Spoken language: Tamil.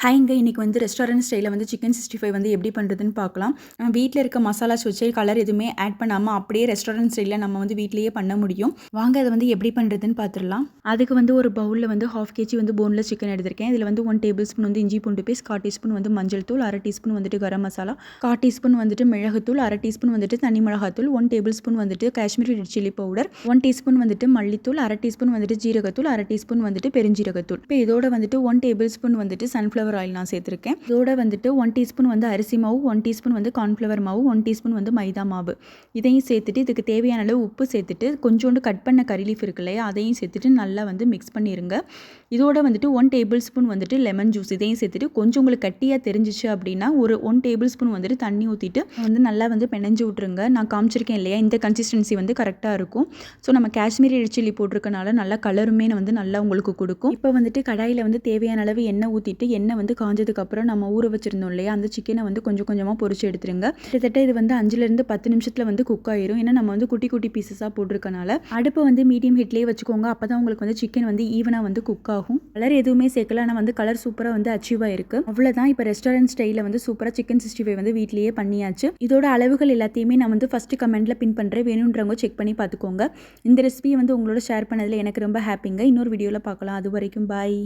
ஹாய்ங்க, இன்றைக்கி வந்து ரெஸ்டாரண்ட் ஸ்டைலில் வந்து சிக்கன் 65 வந்து எப்படி பண்ணுறதுன்னு பார்க்கலாம். வீட்டில் இருக்க மசாலாஸ் வச்சு கலர் எதுவுமே ஆட் பண்ணாமல் அப்படியே ரெஸ்டாரண்ட் ஸ்டைலில் நம்ம வந்து வீட்லேயே பண்ண முடியும். வாங்க அதை வந்து எப்படி பண்ணுறதுன்னு பார்த்துடலாம். அதுக்கு வந்து ஒரு பவுலில் வந்து 1/2 kg வந்து போன்லெஸ் சிக்கன் எடுத்திருக்கேன். இதில் வந்து 1 டேபிள் ஸ்பூன் வந்து இஞ்சி பூண்டு பேஸ்ட், 1/4 டீஸ்பூன் வந்து மஞ்சள் தூள், 1/2 டீஸ்பூன் வந்துட்டு கரம் மசாலா, 1/4 டீஸ்பூன் வந்துட்டு மிளகுத்தூள், 1/2 டீஸ்பூன் வந்துட்டு தனி மிளகாத்தூள், 1 டேபிள் ஸ்பூன் வந்துட்டு Kashmiri red chilli powder, 1 teaspoon வந்துட்டு மல்லித்தூள், 1/2 டீஸ்பூன் வந்துட்டு ஜீரகத்தூள், 1/2 டீஸ்பூன் வந்துட்டு பெருஞ்சீரகத்தூள். இப்போ இதோட வந்துட்டு 1 டேபிள் ஸ்பூன் வந்துட்டு சன்ஃப்ளவர் ஆயில் நான் சேர்த்துருக்கேன். இதோட வந்துட்டு 1 டீஸ்பூன் வந்து அரிசி மாவு, 1 டீஸ்பூன் வந்து கார்ன்ஃப்ளவர் மாவு, 1 டீஸ்பூன் வந்து மைதா மாவு. இதையும் சேர்த்துட்டு இதுக்கு தேவையான அளவு உப்பு சேர்த்துட்டு கொஞ்சோண்டு கட் பண்ண கறி லீஃப் இருக்கு இல்லையா, அதையும் சேர்த்துட்டு நல்லா வந்து மிக்ஸ் பண்ணிடுங்க. இதோட வந்துட்டு 1 டேபிள் ஸ்பூன் வந்துட்டு லெமன் ஜூஸ் இதையும் சேர்த்துட்டு கொஞ்சம் உங்களுக்கு கட்டியாக தெரிஞ்சிச்சு அப்படின்னா ஒரு 1 டேபிள் ஸ்பூன் வந்துட்டு தண்ணி ஊற்றிட்டு வந்து நல்லா வந்து பிணைஞ்சு விட்ருங்க. நான் காமிச்சிருக்கேன் இல்லையா, இந்த கன்சிஸ்டன்சி வந்து கரெக்டாக இருக்கும். ஸோ நம்ம காஷ்மீரி ரெட் சில்லி போட்டிருக்கனால நல்லா கலருமே வந்து நல்லா உங்களுக்கு கொடுக்கும். இப்போ வந்துட்டு கடாயில் வந்து தேவையான அளவு எண்ணெய் ஊற்றிட்டு எண்ணெய் வந்து காஞ்சதுக்கப்புறம் நம்ம ஊற வச்சிருந்தோம் இல்லையா, அந்த சிக்கனை வந்து கொஞ்சம் கொஞ்சமாக பொரிச்சு எடுத்துருங்க. கிட்டத்தட்ட இது வந்து 5லேருந்து 10 நிமிஷத்தில் வந்து குக் ஆயிரும். ஏன்னா நம்ம வந்து குட்டி குட்டி பீசஸாக போட்டிருக்கனால அடுப்பை வந்து மீடியம் ஹீட்லேயே வச்சுக்கோங்க. அப்போ தான் உங்களுக்கு வந்து சிக்கன் வந்து ஈவனாக வந்து குக் ஆகும். கலர் எதுவுமே சேர்க்கல, ஆனால் வந்து கலர் சூப்பராக வந்து அச்சீவ் ஆயிருக்கு. அவ்வளோதான். இப்போ ரெஸ்டாரண்ட் ஸ்டைலில் வந்து சூப்பராக சிக்கன் 65 வந்து வீட்லேயே பண்ணியாச்சு. இதோட அளவுகள் எல்லாத்தையுமே நான் வந்து ஃபஸ்ட்டு கமெண்ட்டில் பின் பண்ணுறேன், வேணுன்றவங்க செக் பண்ணி பார்த்துக்கோங்க. இந்த ரெசிபியை வந்து உங்களோட ஷேர் பண்ணதில் எனக்கு ரொம்ப ஹாப்பிங்க. இன்னொரு வீடியோவில் பார்க்கலாம். அது வரைக்கும் பாய்.